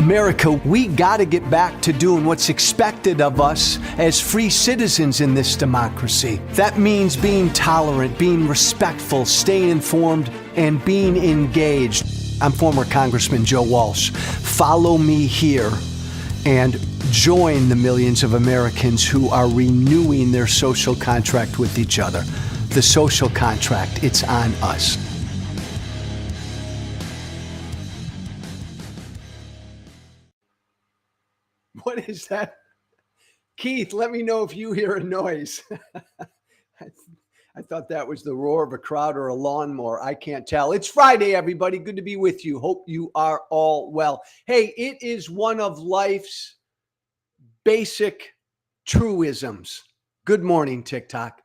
America, we got to get back to doing what's expected of us as free citizens in this democracy. That means being tolerant, being respectful, staying informed, and being engaged. I'm former Congressman Joe Walsh. Follow me here and join the millions of Americans who are renewing their social contract with each other. The social contract, it's on us. What is that? Keith, let me know if you hear a noise. I thought that was the roar of a crowd or a lawnmower. I can't tell. It's Friday, everybody. Good to be with you. Hope you are all well. Hey, it is one of life's basic truisms. Good morning, TikTok.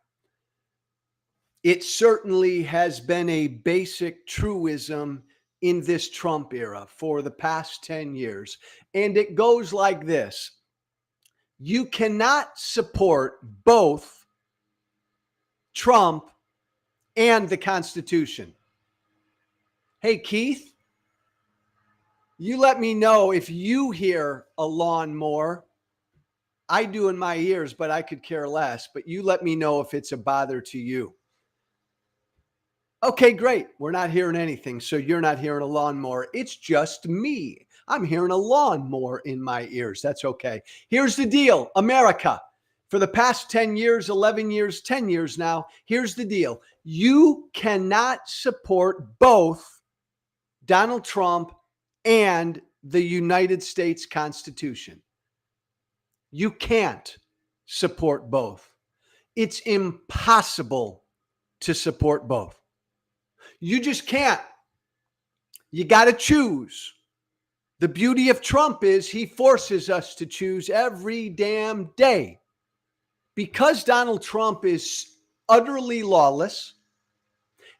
It certainly has been a basic truism in this Trump era for the past 10 years. And it goes like this. You cannot support both Trump and the Constitution. Hey, Keith, you let me know if you hear a lawnmower. I do in my ears, but I could care less. But you let me know if it's a bother to you. Okay, great. We're not hearing anything, so you're not hearing a lawnmower. It's just me. I'm hearing a lawnmower in my ears. That's okay. Here's the deal, America. For the past 10 years, 11 years, 10 years now, here's the deal. You cannot support both Donald Trump and the United States Constitution. You can't support both. It's impossible to support both. You just can't. You got to choose. The beauty of Trump is he forces us to choose every damn day. Because Donald Trump is utterly lawless,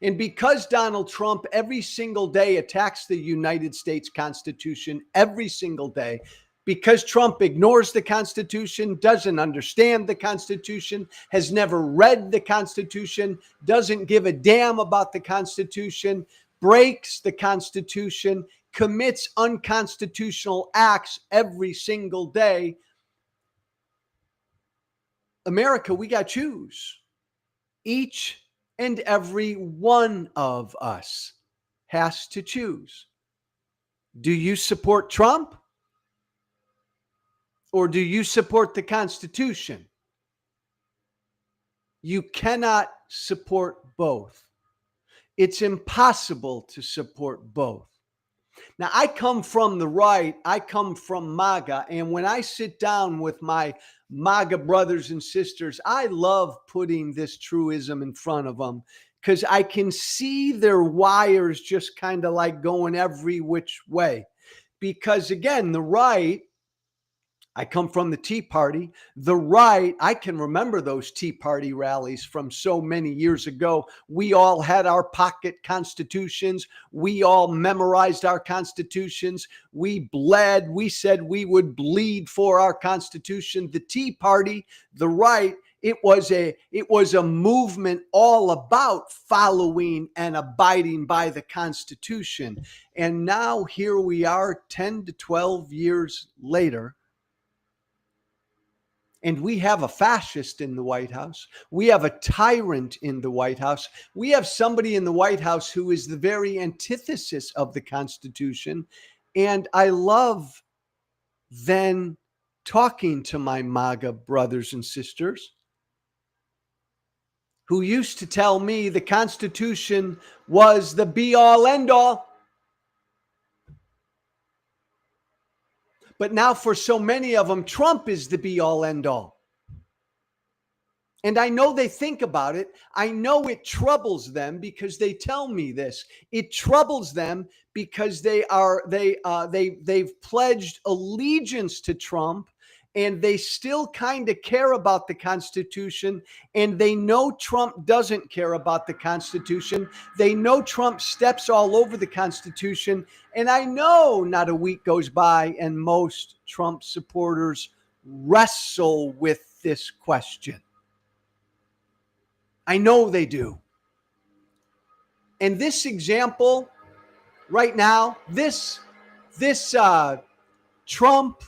and because Donald Trump every single day attacks the United States Constitution every single day, because Trump ignores the Constitution, doesn't understand the Constitution, has never read the Constitution, doesn't give a damn about the Constitution, breaks the Constitution, commits unconstitutional acts every single day. America, we got to choose. Each and every one of us has to choose. Do you support Trump? Or do you support the Constitution? You cannot support both. It's impossible to support both. Now, I come from the right. I come from MAGA. And when I sit down with my MAGA brothers and sisters, I love putting this truism in front of them because I can see their wires just kind of like going every which way. Because again, the right, I come from the Tea Party. The right, I can remember those Tea Party rallies from so many years ago. We all had our pocket constitutions. We all memorized our constitutions. We bled. We said we would bleed for our constitution. The Tea Party, the right, it was a movement all about following and abiding by the Constitution. And now here we are 10 to 12 years later. And we have a fascist in the White House. We have a tyrant in the White House. We have somebody in the White House who is the very antithesis of the Constitution. And I love then talking to my MAGA brothers and sisters who used to tell me the Constitution was the be-all, end-all. But now for so many of them, Trump is the be-all, end-all. And I know they think about it. I know it troubles them because they tell me this. It troubles them because they've pledged allegiance to Trump, and they still kind of care about the Constitution, and they know Trump doesn't care about the Constitution. They know Trump steps all over the Constitution, and I know not a week goes by and most Trump supporters wrestle with this question. I know they do. And this example right now, this Trump,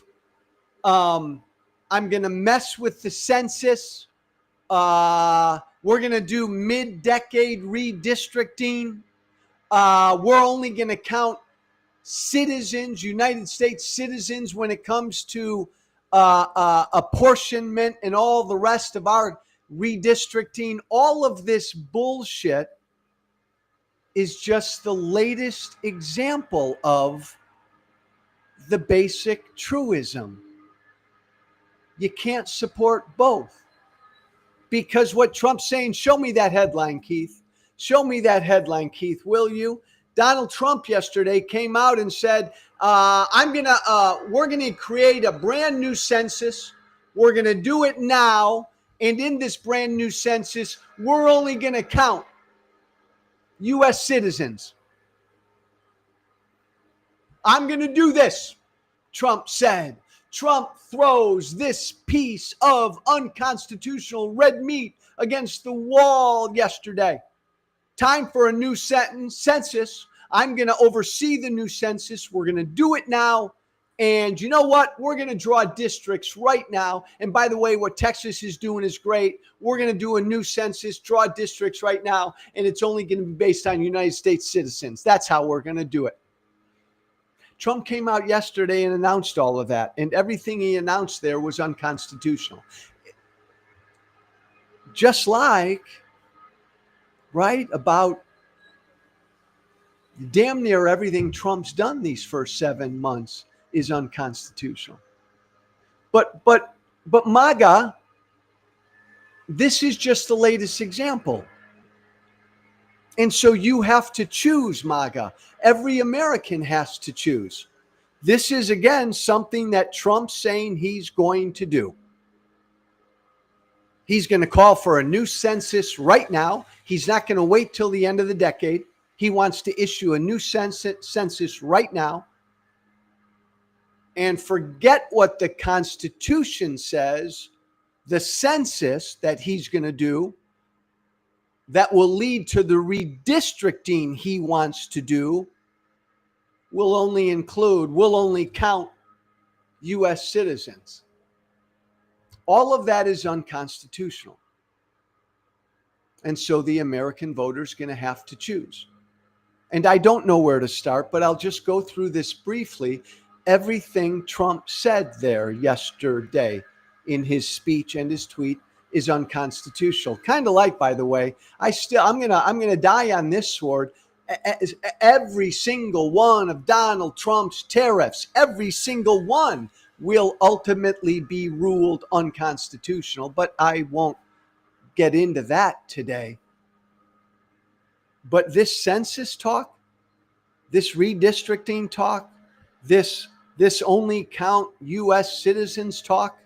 I'm going to mess with the census. We're going to do mid-decade redistricting. We're only going to count citizens, United States citizens, when it comes to apportionment and all the rest of our redistricting. All of this bullshit is just the latest example of the basic truism. You can't support both. Because what Trump's saying, show me that headline, Keith. Show me that headline, Keith, will you? Donald Trump yesterday came out and said, we're gonna create a brand new census. We're gonna do it now. And in this brand new census, we're only gonna count U.S. citizens. I'm gonna do this, Trump said. Trump throws this piece of unconstitutional red meat against the wall yesterday. Time for a new census. I'm going to oversee the new census. We're going to do it now. And you know what? We're going to draw districts right now. And by the way, what Texas is doing is great. We're going to do a new census, draw districts right now. And it's only going to be based on United States citizens. That's how we're going to do it. Trump came out yesterday and announced all of that, and everything he announced there was unconstitutional. Just like, right, about damn near everything Trump's done these first 7 months is unconstitutional. But MAGA, this is just the latest example. And so you have to choose, MAGA. Every American has to choose. This is, again, something that Trump's saying he's going to do. He's going to call for a new census right now. He's not going to wait till the end of the decade. He wants to issue a new census right now. And forget what the Constitution says. The census that he's going to do that will lead to the redistricting he wants to do will only count U.S. citizens. All of that is unconstitutional. And so the American voter is going to have to choose. And I don't know where to start, but I'll just go through this briefly. Everything Trump said there yesterday in his speech and his tweet is unconstitutional. Kind of like, by the way, I'm gonna die on this sword. Every single one of Donald Trump's tariffs, every single one will ultimately be ruled unconstitutional. But I won't get into that today. But this census talk, this redistricting talk, this only count U.S. citizens talk,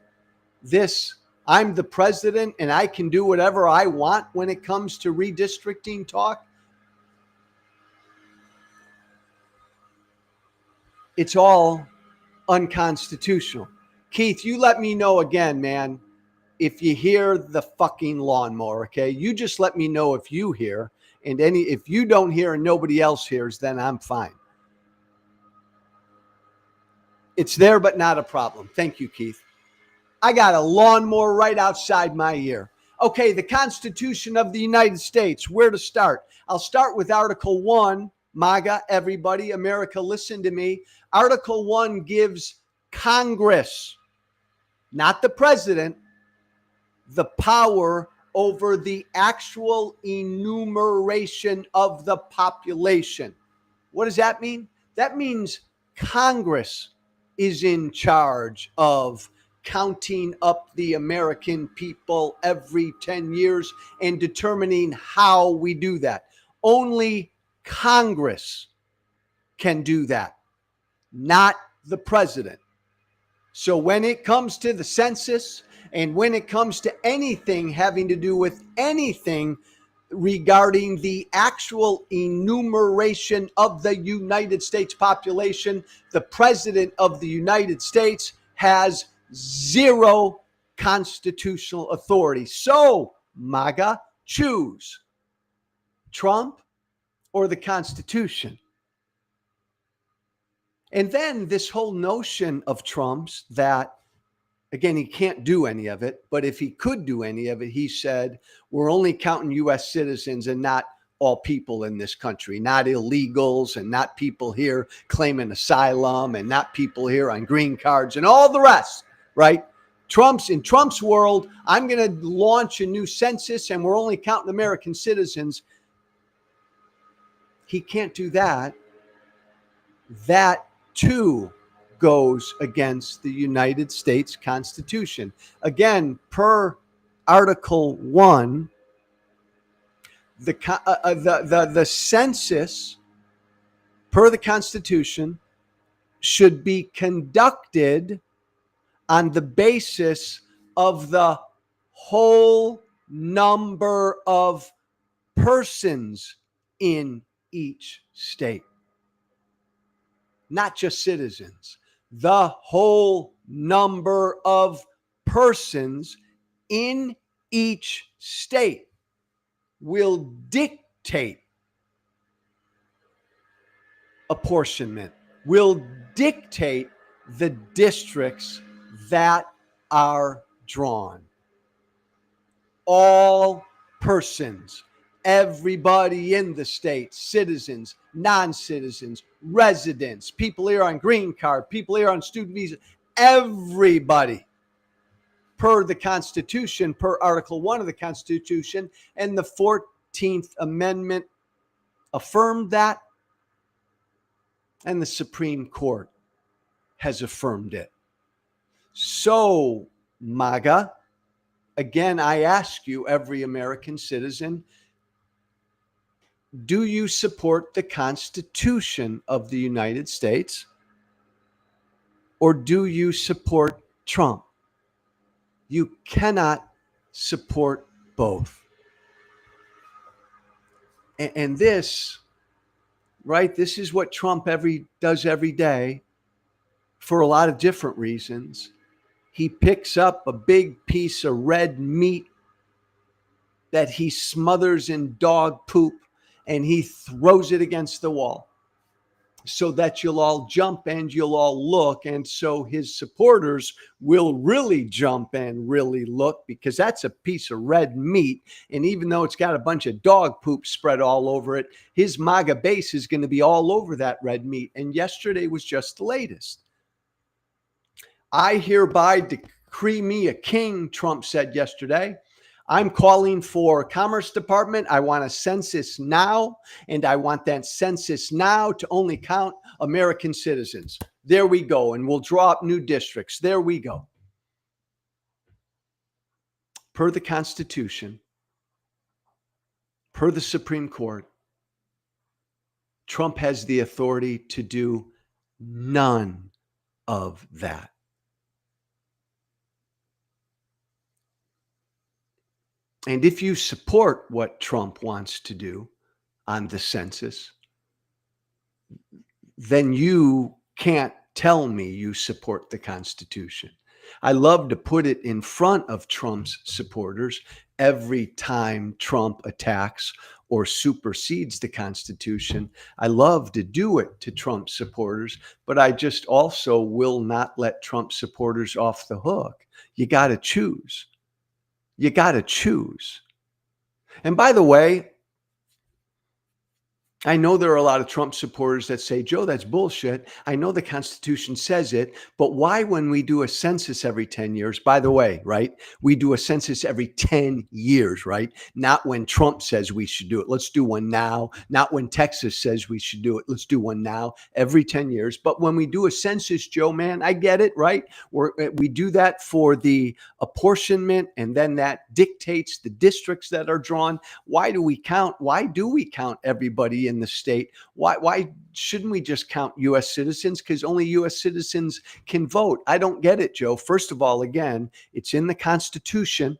this I'm the president and I can do whatever I want when it comes to redistricting talk, it's all unconstitutional. Keith, you let me know again, man, if you hear the fucking lawnmower, okay? You just let me know if you hear, and if you don't hear and nobody else hears, then I'm fine. It's there, but not a problem. Thank you, Keith. I got a lawnmower right outside my ear. Okay, the Constitution of the United States, where to start? I'll start with Article 1, MAGA, everybody, America, listen to me. Article 1 gives Congress, not the president, the power over the actual enumeration of the population. What does that mean? That means Congress is in charge of counting up the American people every 10 years and determining how we do that. Only Congress can do that, not the president. So when it comes to the census and when it comes to anything having to do with anything regarding the actual enumeration of the United States population, the president of the United States has zero constitutional authority. So, MAGA, choose Trump or the Constitution. And then this whole notion of Trump's that, again, he can't do any of it, but if he could do any of it, he said, we're only counting U.S. citizens and not all people in this country, not illegals and not people here claiming asylum and not people here on green cards and all the rest, right? In Trump's world, I'm going to launch a new census and we're only counting American citizens. He can't do that. That too goes against the United States Constitution. Again, per Article 1, the census, per the Constitution, should be conducted on the basis of the whole number of persons in each state. Not just citizens, the whole number of persons in each state will dictate apportionment, will dictate the districts that are drawn. All persons, everybody in the state, citizens, non-citizens, residents, people here on green card, people here on student visa, everybody, per the Constitution, per Article 1 of the Constitution, and the 14th Amendment affirmed that, and the Supreme Court has affirmed it. So, MAGA, again, I ask you, every American citizen, do you support the Constitution of the United States, or do you support Trump? You cannot support both. And this, right, this is what Trump does every day for a lot of different reasons. He picks up a big piece of red meat that he smothers in dog poop and he throws it against the wall so that you'll all jump and you'll all look. And so his supporters will really jump and really look, because that's a piece of red meat. And even though it's got a bunch of dog poop spread all over it, his MAGA base is going to be all over that red meat. And yesterday was just the latest. I hereby decree me a king, Trump said yesterday. I'm calling for Commerce Department. I want a census now, and I want that census now to only count American citizens. There we go. And we'll draw up new districts. There we go. Per the Constitution, per the Supreme Court, Trump has the authority to do none of that. And if you support what Trump wants to do on the census, then you can't tell me you support the Constitution. I love to put it in front of Trump's supporters every time Trump attacks or supersedes the Constitution. I love to do it to Trump supporters, but I just also will not let Trump supporters off the hook. You got to choose. You got to choose. And by the way, I know there are a lot of Trump supporters that say, Joe, that's bullshit. I know the Constitution says it, but why, when we do a census every 10 years, by the way, right? We do a census every 10 years, right? Not when Trump says we should do it. Let's do one now. Not when Texas says we should do it. Let's do one now, every 10 years. But when we do a census, Joe, man, I get it, right? We do that for the apportionment, and then that dictates the districts that are drawn. Why do we count? Why do we count everybody in the state? Why shouldn't we just count U.S. citizens? Because only U.S. citizens can vote. I don't get it, Joe. First of all, again, it's in the Constitution.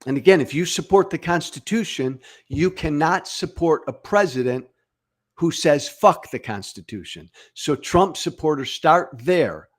And again, if you support the Constitution, you cannot support a president who says fuck the Constitution. So Trump supporters, start there.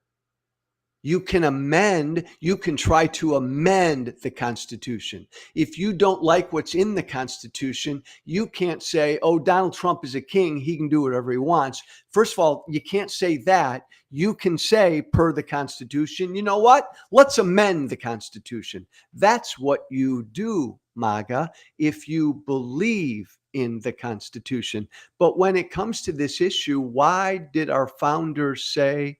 You can try to amend the Constitution. If you don't like what's in the Constitution, you can't say, oh, Donald Trump is a king, he can do whatever he wants. First of all, you can't say that. You can say, per the Constitution, you know what? Let's amend the Constitution. That's what you do, MAGA, if you believe in the Constitution. But when it comes to this issue, why did our founders say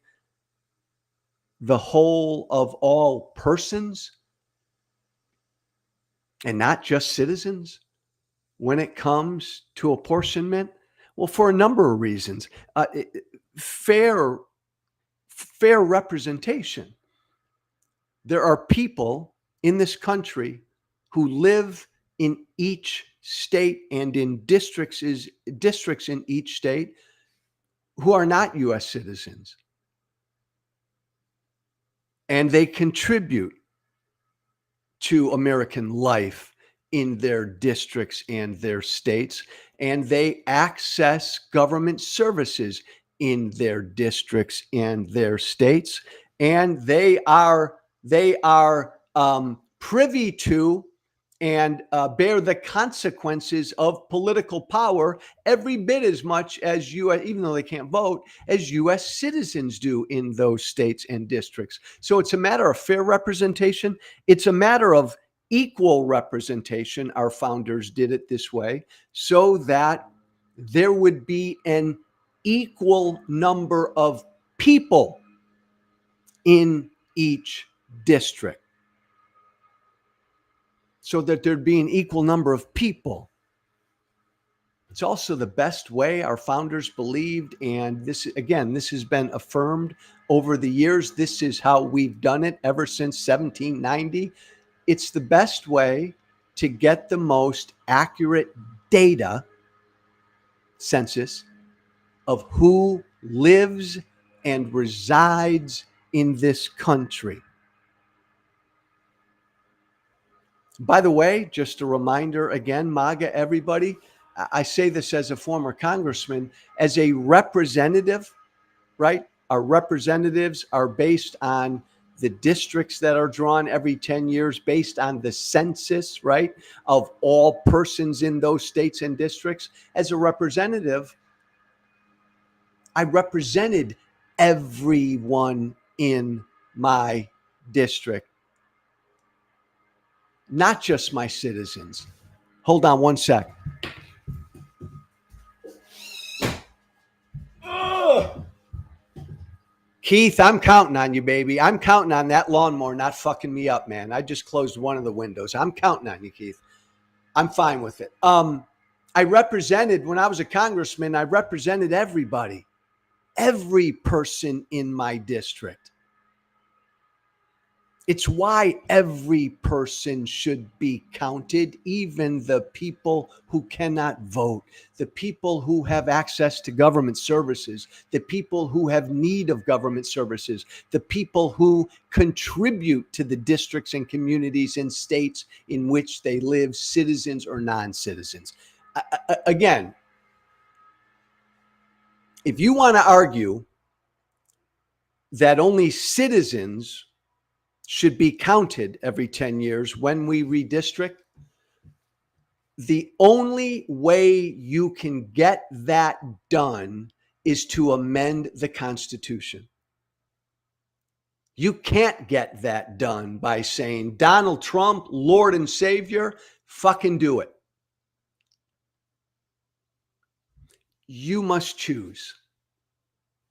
the whole of all persons and not just citizens when it comes to apportionment? Well, for a number of reasons. Fair representation. There are people in this country who live in each state and in districts in each state who are not U.S. citizens. And they contribute to American life in their districts and their states, and they access government services in their districts and their states, and they are privy to and bear the consequences of political power every bit as much as U.S., even though they can't vote, as U.S. citizens do in those states and districts. So it's a matter of fair representation. It's a matter of equal representation. Our founders did it this way so that there would be an equal number of people in each district, so that there'd be an equal number of people. It's also the best way our founders believed, and this has been affirmed over the years. This is how we've done it ever since 1790. It's the best way to get the most accurate data, census, of who lives and resides in this country. By the way, just a reminder again, MAGA, everybody, I say this as a former congressman, as a representative, right? Our representatives are based on the districts that are drawn every 10 years, based on the census, right, of all persons in those states and districts. As a representative, I represented everyone in my district, not just my citizens. Hold on one sec. Keith, I'm counting on you, baby. I'm counting on that lawnmower not fucking me up, man. I just closed one of the windows. I'm counting on you, Keith. I'm fine with it. I represented, when I was a congressman, I represented everybody, every person in my district. It's why every person should be counted, even the people who cannot vote, the people who have access to government services, the people who have need of government services, the people who contribute to the districts and communities and states in which they live, citizens or non-citizens. Again, if you want to argue that only citizens should be counted every 10 years when we redistrict, the only way you can get that done is to amend the Constitution. You can't get that done by saying, Donald Trump, Lord and Savior, fucking do it. You must choose.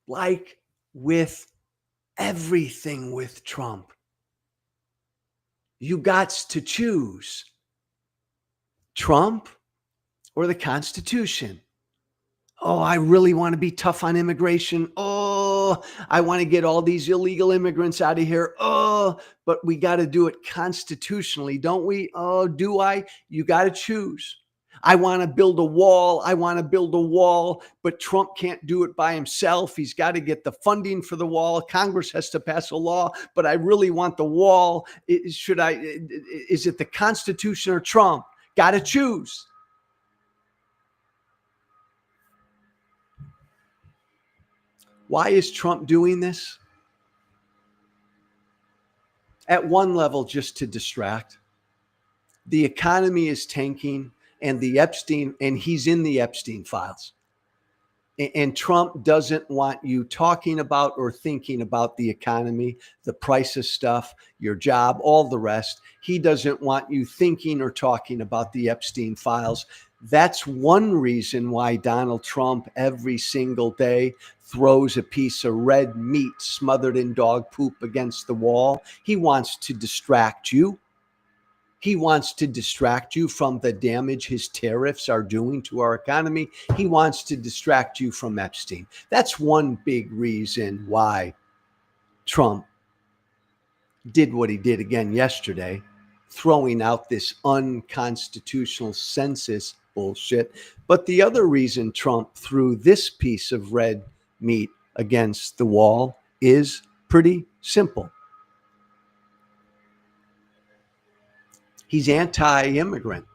Like with everything with Trump, you got to choose Trump or the Constitution. Oh, I really want to be tough on immigration. Oh, I want to get all these illegal immigrants out of here. Oh, but we got to do it constitutionally, don't we? Oh, do I? You got to choose. I want to build a wall. I want to build a wall, but Trump can't do it by himself. He's got to get the funding for the wall. Congress has to pass a law, but I really want the wall. Is it the Constitution or Trump? Got to choose. Why is Trump doing this? At one level, just to distract, the economy is tanking, and he's in the Epstein files. And Trump doesn't want you talking about or thinking about the economy, the price of stuff, your job, all the rest. He doesn't want you thinking or talking about the Epstein files. That's one reason why Donald Trump every single day throws a piece of red meat smothered in dog poop against the wall. He wants to distract you. He wants to distract you from the damage his tariffs are doing to our economy. He wants to distract you from Epstein. That's one big reason why Trump did what he did again yesterday, throwing out this unconstitutional census bullshit. But the other reason Trump threw this piece of red meat against the wall is pretty simple. He's anti-immigrant.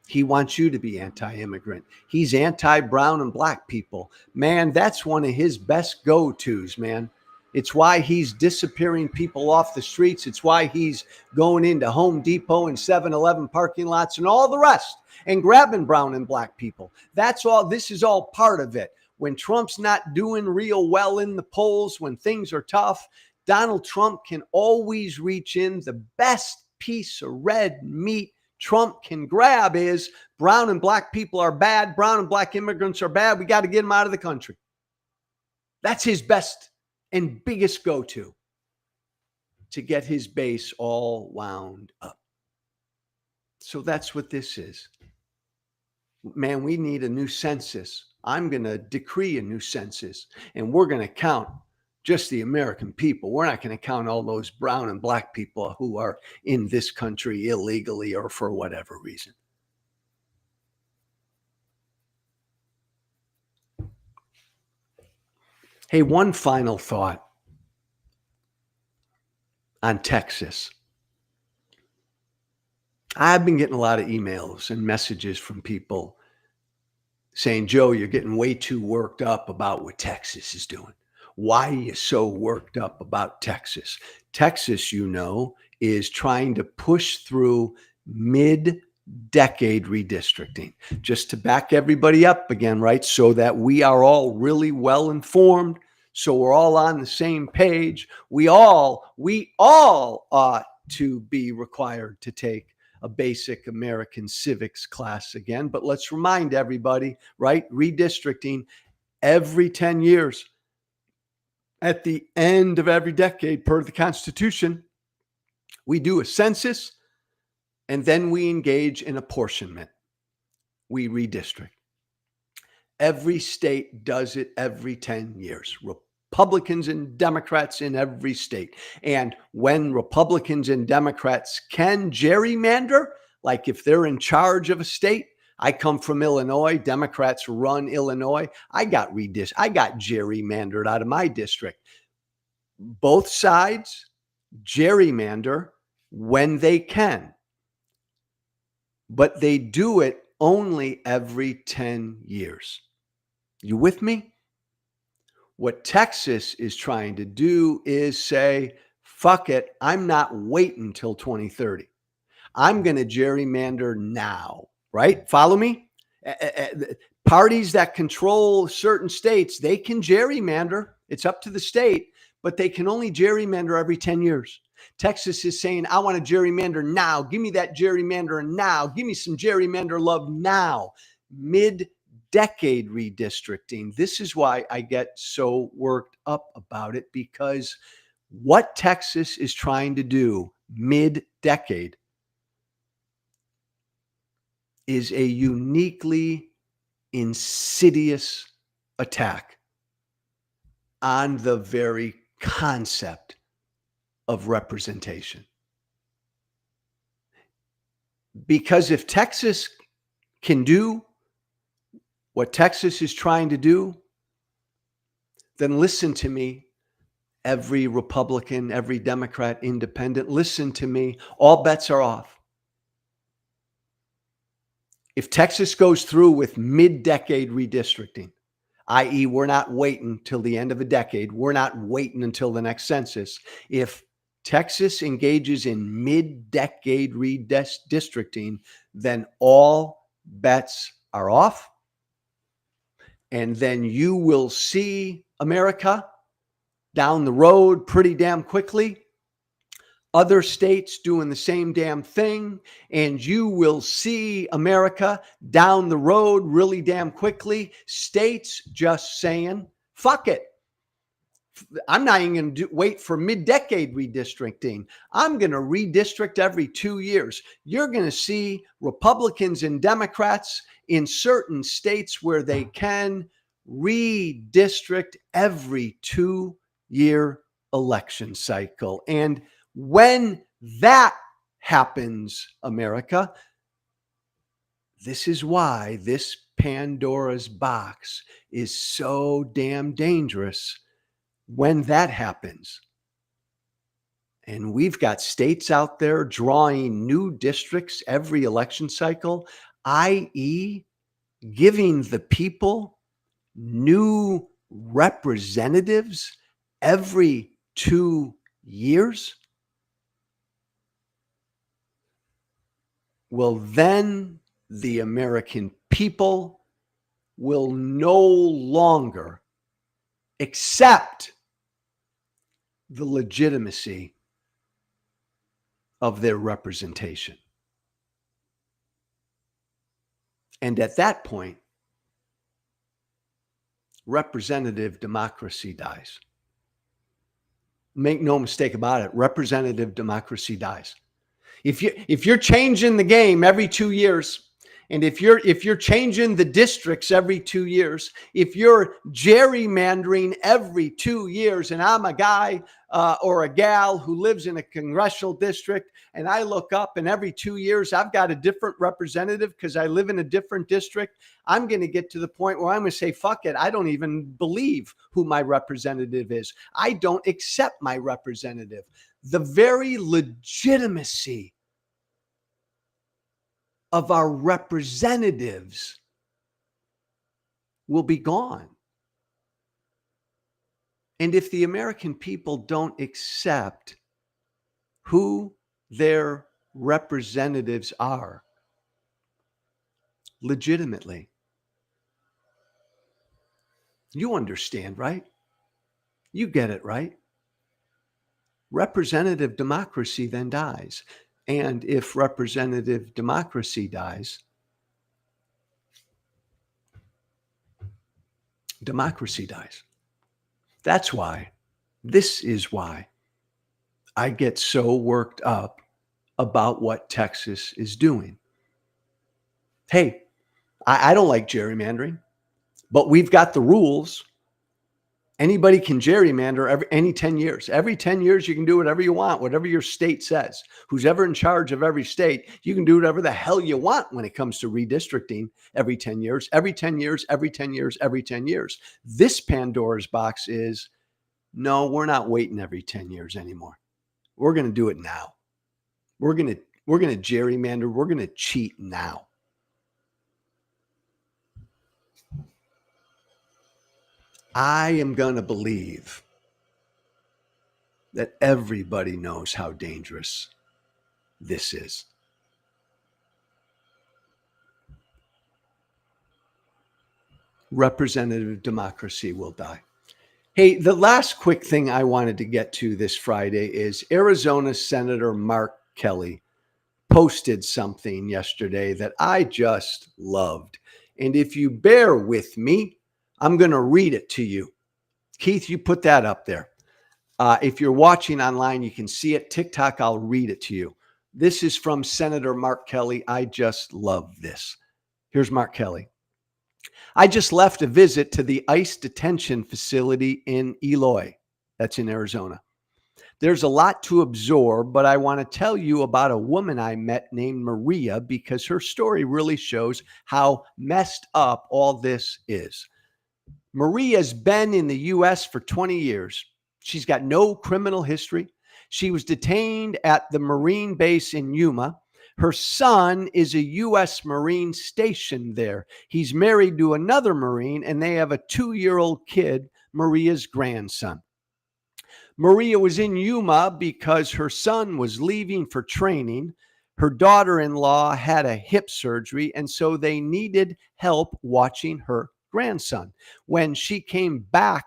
He wants you to be anti-immigrant. He's anti-brown and black people. Man, that's one of his best go-tos, man. It's why he's disappearing people off the streets. It's why he's going into Home Depot and 7-Eleven parking lots and all the rest and grabbing brown and black people. That's all. This is all part of it. When Trump's not doing real well in the polls, when things are tough, Donald Trump can always reach in. The best piece of red meat Trump can grab is brown and black people are bad. Brown and black immigrants are bad. We got to get them out of the country. That's his best and biggest go-to to get his base all wound up. So that's what this is. Man, we need a new census. I'm going to decree a new census, and we're going to count just the American people. We're not going to count all those brown and black people who are in this country illegally or for whatever reason. Hey, one final thought on Texas. I've been getting a lot of emails and messages from people saying, Joe, you're getting way too worked up about what Texas is doing. Why are you so worked up about Texas? Texas, you know, is trying to push through mid-decade redistricting. Just to back everybody up again, right? So that we are all really well informed. So we're all on the same page. We all ought to be required to take a basic American civics class again. But let's remind everybody, right? Redistricting every 10 years. At the end of every decade, per the Constitution, we do a census, and then we engage in apportionment. We redistrict. Every state does it every 10 years. Republicans and Democrats in every state. And when Republicans and Democrats can gerrymander, like if they're in charge of a state, I come from Illinois. Democrats run Illinois. I got gerrymandered out of my district. Both sides gerrymander when they can, but they do it only every 10 years. You with me? What Texas is trying to do is say, fuck it, I'm not waiting till 2030. I'm going to gerrymander now. Right? Follow me? Parties that control certain states, they can gerrymander. It's up to the state, but they can only gerrymander every 10 years. Texas is saying, I want to gerrymander now. Give me that gerrymander now. Give me some gerrymander love now. Mid-decade redistricting. This is why I get so worked up about it, because what Texas is trying to do mid-decade is a uniquely insidious attack on the very concept of representation. Because if Texas can do what Texas is trying to do, then listen to me, every Republican, every Democrat, independent, listen to me, all bets are off. If Texas goes through with mid-decade redistricting, i.e., we're not waiting till the end of a decade, we're not waiting until the next census. If Texas engages in mid-decade redistricting, then all bets are off. And then you will see, America, down the road pretty damn quickly, other states doing the same damn thing. And you will see, America, down the road really damn quickly, states just saying, fuck it. I'm not even going to wait for mid-decade redistricting. I'm going to redistrict every 2 years. You're going to see Republicans and Democrats in certain states where they can redistrict every 2-year election cycle. And when that happens, America, this is why this Pandora's box is so damn dangerous. When that happens, and we've got states out there drawing new districts every election cycle, i.e., giving the people new representatives every 2 years, well, then the American people will no longer accept the legitimacy of their representation. And at that point, representative democracy dies. Make no mistake about it, representative democracy dies. If you're changing the game every 2 years, and if you're changing the districts every 2 years, if you're gerrymandering every 2 years, and I'm a guy or a gal who lives in a congressional district, and I look up and every 2 years I've got a different representative because I live in a different district, I'm going to get to the point where I'm going to say, fuck it, I don't even believe who my representative is. I don't accept my representative. The very legitimacy of our representatives will be gone. And if the American people don't accept who their representatives are legitimately, you understand, right? You get it, right? Representative democracy then dies. And if representative democracy dies, democracy dies. That's why, this is why I get so worked up about what Texas is doing. Hey, I don't like gerrymandering, but we've got the rules. Anybody can gerrymander any 10 years. Every 10 years, you can do whatever you want, whatever your state says. Who's ever in charge of every state, you can do whatever the hell you want when it comes to redistricting every 10 years, every 10 years, every 10 years, every 10 years. This Pandora's box is, no, we're not waiting every 10 years anymore. We're going to do it now. We're going to gerrymander. We're going to cheat now. I am going to believe that everybody knows how dangerous this is. Representative democracy will die. Hey, the last quick thing I wanted to get to this Friday is Arizona Senator Mark Kelly posted something yesterday that I just loved. And if you bear with me, I'm going to read it to you. Keith, you put that up there. If you're watching online, you can see it. TikTok, I'll read it to you. This is from Senator Mark Kelly. I just love this. Here's Mark Kelly. I just left a visit to the ICE detention facility in Eloy. That's in Arizona. There's a lot to absorb, but I want to tell you about a woman I met named Maria because her story really shows how messed up all this is. Maria's been in the U.S. for 20 years. She's got no criminal history. She was detained at the Marine base in Yuma. Her son is a U.S. Marine stationed there. He's married to another Marine, and they have a 2-year-old kid, Maria's grandson. Maria was in Yuma because her son was leaving for training. Her daughter-in-law had a hip surgery, and so they needed help watching her grandson. When she came back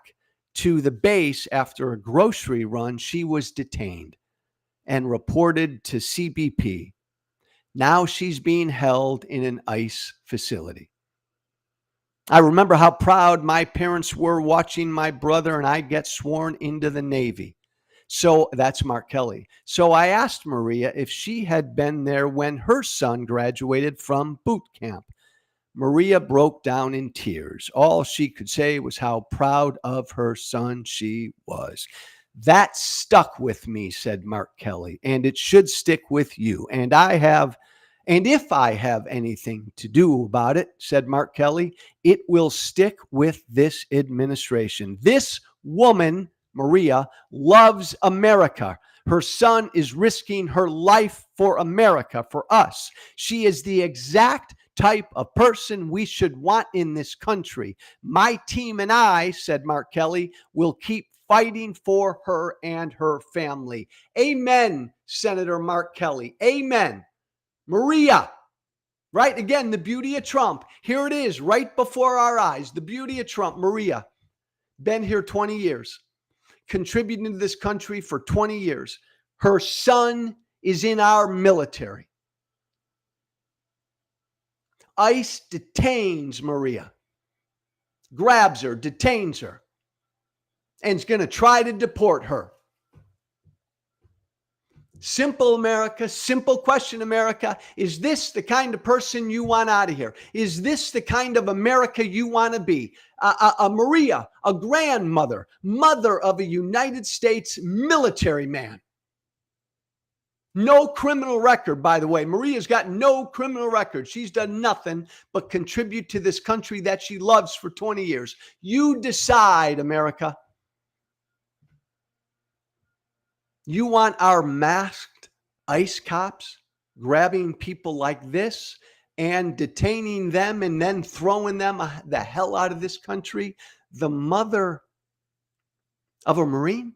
to the base after a grocery run, she was detained and reported to CBP. Now she's being held in an ICE facility. I remember how proud my parents were watching my brother and I get sworn into the Navy. So that's Mark Kelly. So I asked Maria if she had been there when her son graduated from boot camp. Maria broke down in tears. All she could say was how proud of her son she was. That stuck with me, said Mark Kelly, and it should stick with you. And if I have anything to do about it, said Mark Kelly, it will stick with this administration. This woman, Maria, loves America. Her son is risking her life for America, for us. She is the exact type of person we should want in this country. My team and I, said Mark Kelly, will keep fighting for her and her family. Amen, Senator Mark Kelly. Amen. Maria, right? Again, the beauty of Trump. Here it is, right before our eyes. The beauty of Trump. Maria, been here 20 years, contributing to this country for 20 years. Her son is in our military. ICE detains Maria, grabs her, detains her, and is going to try to deport her. Simple America, simple question, America. Is this the kind of person you want out of here? Is this the kind of America you want to be? Maria, a grandmother, mother of a United States military man. No criminal record, by the way. Maria's got no criminal record. She's done nothing but contribute to this country that she loves for 20 years. You decide, America. You want our masked ICE cops grabbing people like this and detaining them and then throwing them the hell out of this country? The mother of a Marine?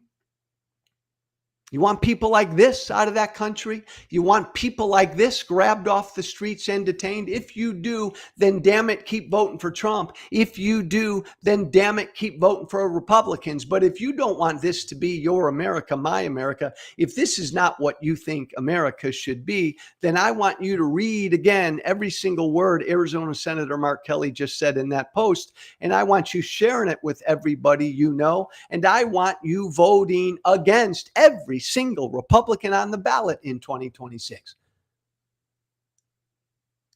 You want people like this out of that country? You want people like this grabbed off the streets and detained? If you do, then damn it, keep voting for Trump. If you do, then damn it, keep voting for Republicans. But if you don't want this to be your America, my America, if this is not what you think America should be, then I want you to read again every single word Arizona Senator Mark Kelly just said in that post. And I want you sharing it with everybody you know. And I want you voting against every single Republican on the ballot in 2026.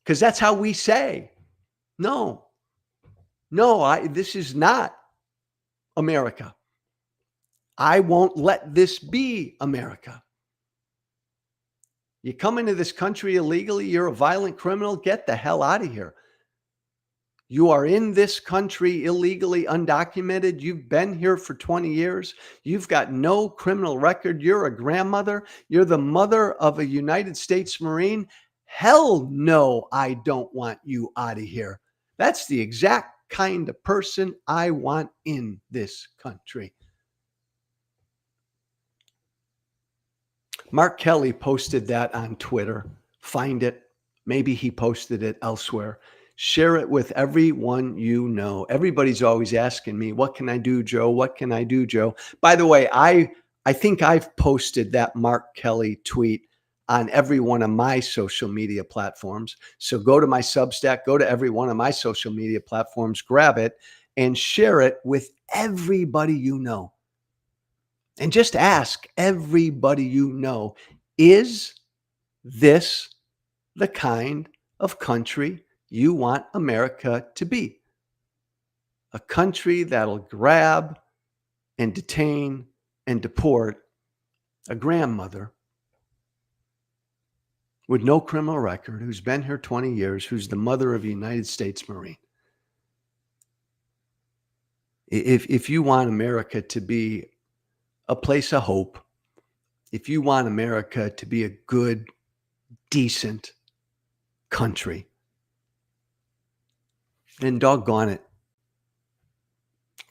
Because that's how we say, no, this is not America. I won't let this be America. You come into this country illegally, you're a violent criminal, get the hell out of here. You are in this country illegally, undocumented. You've been here for 20 years. You've got no criminal record. You're a grandmother. You're the mother of a United States Marine. Hell no, I don't want you out of here. That's the exact kind of person I want in this country. Mark Kelly posted that on Twitter. Find it. Maybe he posted it elsewhere. Share it with everyone you know. Everybody's always asking me, what can I do, Joe? What can I do, Joe? By the way, I think I've posted that Mark Kelly tweet on every one of my social media platforms. So go to my Substack, go to every one of my social media platforms, grab it, and share it with everybody you know. And just ask everybody you know, is this the kind of country you want America to be? A country that'll grab and detain and deport a grandmother with no criminal record, who's been here 20 years, who's the mother of a United States Marine. If you want America to be a place of hope, if you want America to be a good, decent country, then doggone it.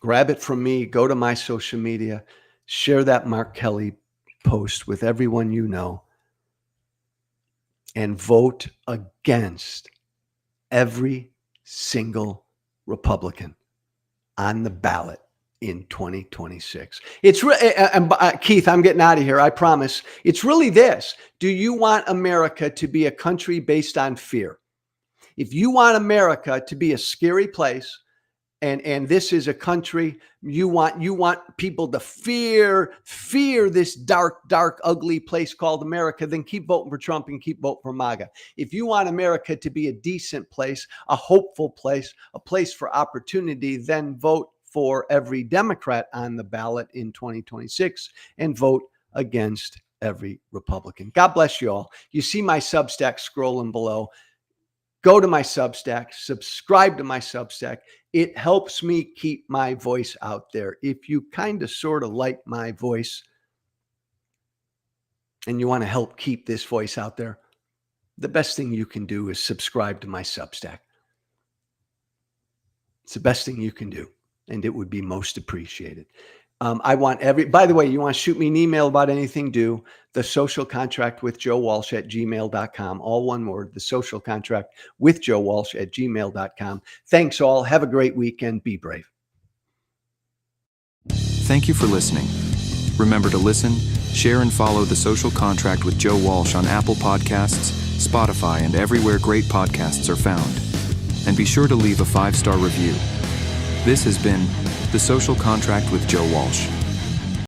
Grab it from me, go to my social media, Share that Mark Kelly post with everyone you know, and vote against every single Republican on the ballot in 2026. It's Keith, I'm getting out of here. I promise. It's really this. Do you want America to be a country based on fear? If you want America to be a scary place, and this is a country you want people to fear this dark, ugly place called America, then keep voting for Trump and keep voting for MAGA. If you want America to be a decent place, a hopeful place, a place for opportunity, then vote for every Democrat on the ballot in 2026 and vote against every Republican. God bless you all. You see my Substack scrolling below. Go to my Substack, subscribe to my Substack. It helps me keep my voice out there. If you kind of sort of like my voice and you want to help keep this voice out there, the best thing you can do is subscribe to my Substack. It's the best thing you can do, and it would be most appreciated. By the way, you want to shoot me an email about anything, do the social contract with Joe Walsh at gmail.com. All one word, the social contract with Joe Walsh at gmail.com. Thanks all. Have a great weekend. Be brave. Thank you for listening. Remember to listen, share, and follow the social contract with Joe Walsh on Apple Podcasts, Spotify, and everywhere great podcasts are found. And be sure to leave a 5-star review. This has been The Social Contract with Joe Walsh.